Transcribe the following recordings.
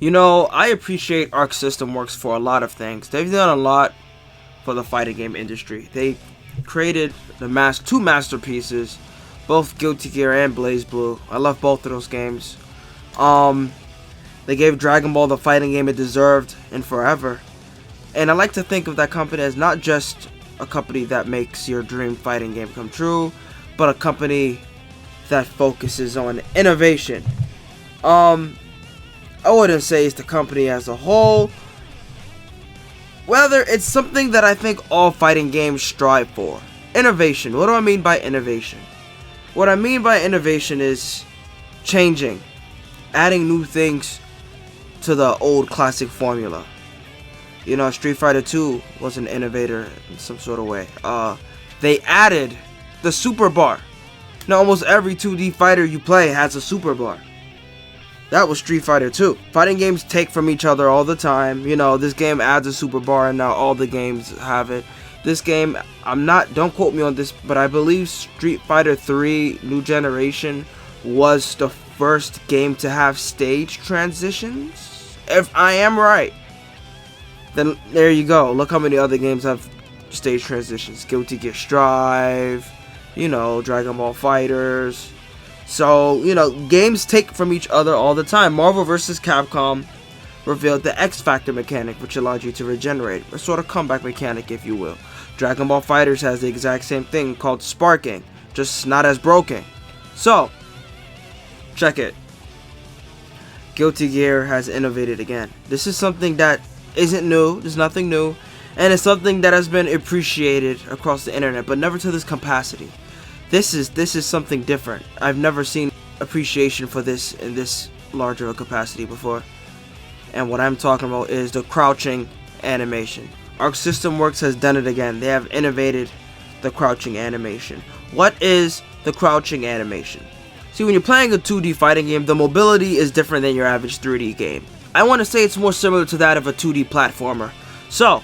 You know, I appreciate Arc System Works for a lot of things. They've done a lot for the fighting game industry. They created two masterpieces, both Guilty Gear and BlazBlue. I love both of those games. They gave Dragon Ball the fighting game it deserved and forever. And I like to think of that company as not just a company that makes your dream fighting game come true, but a company that focuses on innovation. I wouldn't say it's the company as a whole. Whether it's something that I think all fighting games strive for. Innovation. What do I mean by innovation? What I mean by innovation is changing, adding new things to the old classic formula. You know, Street Fighter 2 was an innovator in some sort of way. They added the super bar. Now almost every 2D fighter you play has a super bar. That was Street Fighter 2. Fighting games take from each other all the time. You know, this game adds a super bar and now all the games have it. This game, don't quote me on this, but I believe Street Fighter 3 New Generation was the first game to have stage transitions. If I am right, then there you go. Look how many other games have stage transitions. Guilty Gear Strive, you know, Dragon Ball FighterZ. So, you know, games take from each other all the time. Marvel vs. Capcom revealed the X Factor mechanic, which allowed you to regenerate. A sort of comeback mechanic, if you will. Dragon Ball FighterZ has the exact same thing called sparking, just not as broken. So, check it. Guilty Gear has innovated again. This is something that isn't new. There's nothing new. And it's something that has been appreciated across the internet, but never to this capacity. This is something different. I've never seen appreciation for this in this larger of a capacity before. And what I'm talking about is the crouching animation. Arc System Works has done it again. They have innovated the crouching animation. What is the crouching animation? See, when you're playing a 2D fighting game, the mobility is different than your average 3D game. I want to say it's more similar to that of a 2D platformer. So,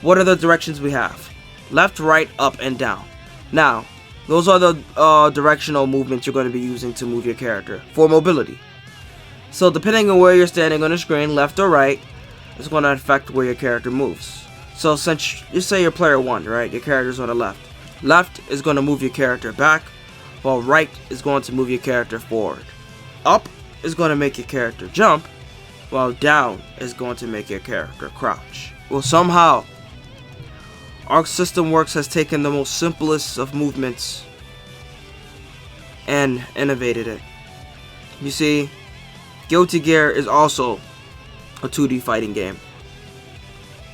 what are the directions we have? Left, right, up, and down. Now, those are the directional movements you're going to be using to move your character for mobility. So depending on where you're standing on the screen, left or right, is going to affect where your character moves. So since you say you're player 1, right, your character's on the left. Left is going to move your character back, while right is going to move your character forward. Up is going to make your character jump, while down is going to make your character crouch. Well, somehow Arc System Works has taken the most simplest of movements and innovated it. You see, Guilty Gear is also a 2D fighting game.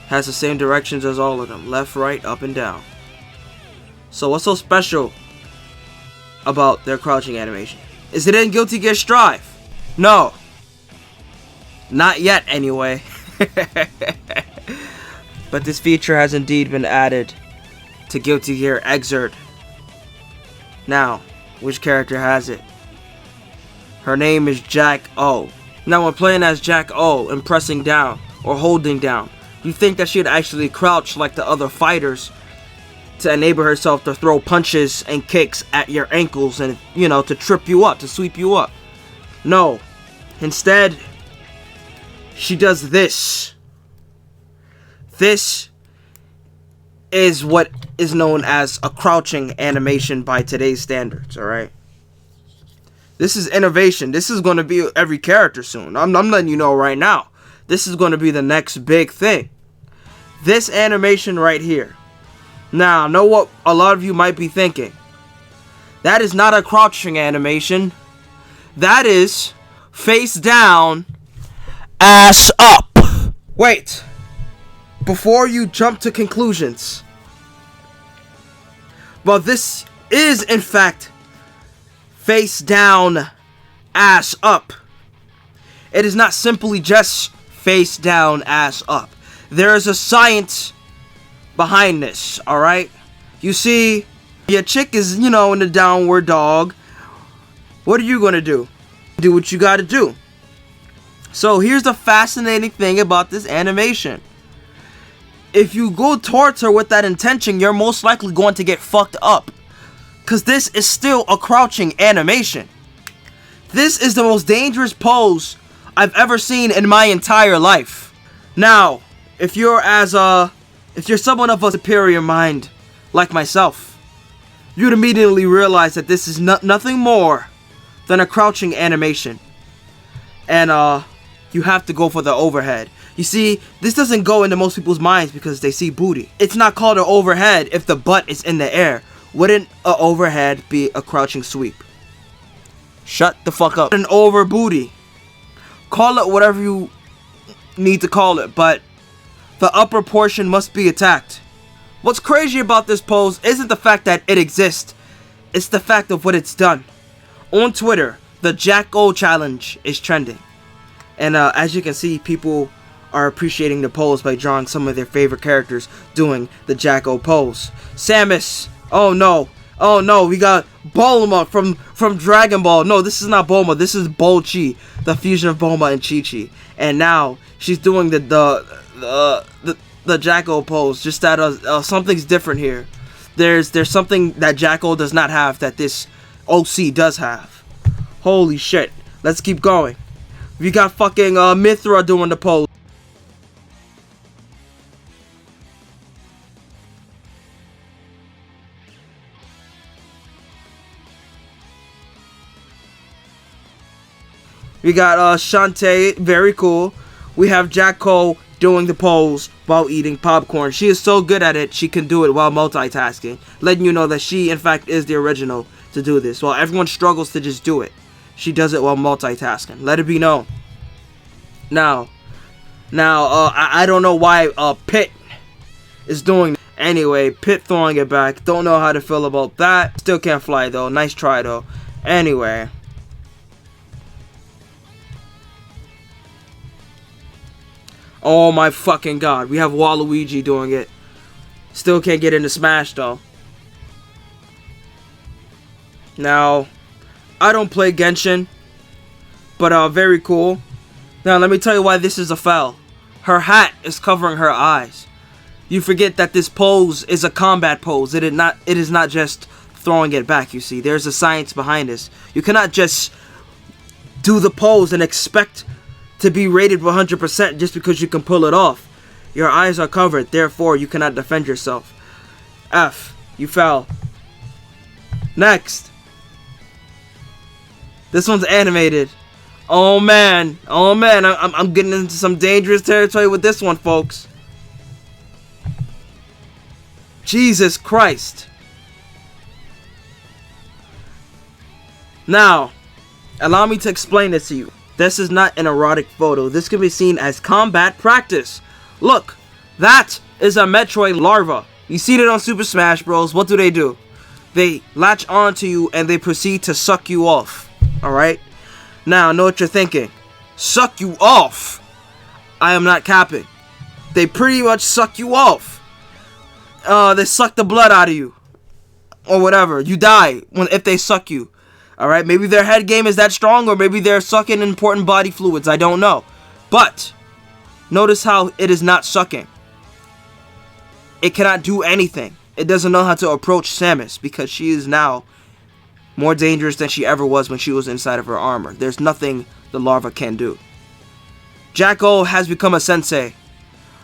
Has the same directions as all of them. Left, right, up, and down. So what's so special about their crouching animation? Is it in Guilty Gear Strive? No. Not yet, anyway. But this feature has indeed been added to Guilty Gear Xrd. Now, which character has it? Her name is Jack O. Now, when playing as Jack O and pressing down or holding down, you think that she'd actually crouch like the other fighters to enable herself to throw punches and kicks at your ankles and, you know, to trip you up, to sweep you up. No. Instead, she does this. This is what is known as a crouching animation by today's standards, alright? This is innovation. This is going to be every character soon. I'm letting you know right now. This is going to be the next big thing. This animation right here. Now, I know what a lot of you might be thinking. That is not a crouching animation. That is face down, ass up. Wait. Before you jump to conclusions. Well, this is, in fact, face down, ass up. It is not simply just face down, ass up. There is a science behind this, alright? You see, your chick is, you know, in the downward dog. What are you going to do? Do what you got to do. So here's the fascinating thing about this animation. If you go towards her with that intention, you're most likely going to get fucked up. Because this is still a crouching animation. This is the most dangerous pose I've ever seen in my entire life. Now, if you're someone of a superior mind, like myself, you'd immediately realize that this is nothing more than a crouching animation. And you have to go for the overhead. You see, this doesn't go into most people's minds because they see booty. It's not called an overhead if the butt is in the air. Wouldn't an overhead be a crouching sweep? Shut the fuck up. An over booty. Call it whatever you need to call it, but the upper portion must be attacked. What's crazy about this pose isn't the fact that it exists, it's the fact of what it's done. On Twitter, the Jack-O challenge is trending. And as you can see, people are appreciating the pose by drawing some of their favorite characters doing the Jack-O pose. Samus, oh no, we got Bulma from Dragon Ball. No, this is not Bulma, this is Bolchi, the fusion of Bulma and Chi-Chi. And now she's doing the Jack-O pose. Just that something's different here. There's something that Jack-O does not have that this OC does have. Holy shit. Let's keep going. We got fucking Mithra doing the pose. We got Shantae, very cool. We have Jack-O doing the pose while eating popcorn. She is so good at it, she can do it while multitasking, letting you know that she, in fact, is the original to do this. While everyone struggles to just do it, she does it while multitasking. Let it be known. Now, I don't know why Pit is doing that. Anyway, Pit throwing it back. Don't know how to feel about that. Still can't fly, though. Nice try, though. Anyway. Oh my fucking god. We have Waluigi doing it. Still can't get into Smash though. Now, I don't play Genshin, but very cool. Now let me tell you why this is a foul. Her hat is covering her eyes. You forget that this pose is a combat pose. It is not just throwing it back, you see. There's a science behind this. You cannot just do the pose and expect to be rated 100% just because you can pull it off. Your eyes are covered, therefore you cannot defend yourself. F. You fell. Next. This one's animated. Oh man. Oh man. I'm getting into some dangerous territory with this one, folks. Jesus Christ. Now, allow me to explain this to you. This is not an erotic photo. This can be seen as combat practice. Look, that is a Metroid larva. You see it on Super Smash Bros. What do? They latch onto you and they proceed to suck you off. Alright? Now, I know what you're thinking. Suck you off? I am not capping. They pretty much suck you off. They suck the blood out of you. Or whatever. You die if they suck you. Alright, maybe their head game is that strong, or maybe they're sucking important body fluids, I don't know. But, notice how it is not sucking. It cannot do anything. It doesn't know how to approach Samus, because she is now more dangerous than she ever was when she was inside of her armor. There's nothing the larva can do. Jack-O has become a sensei.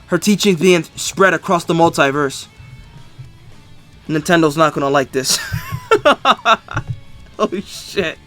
Her teachings being spread across the multiverse. Nintendo's not gonna like this. Oh shit.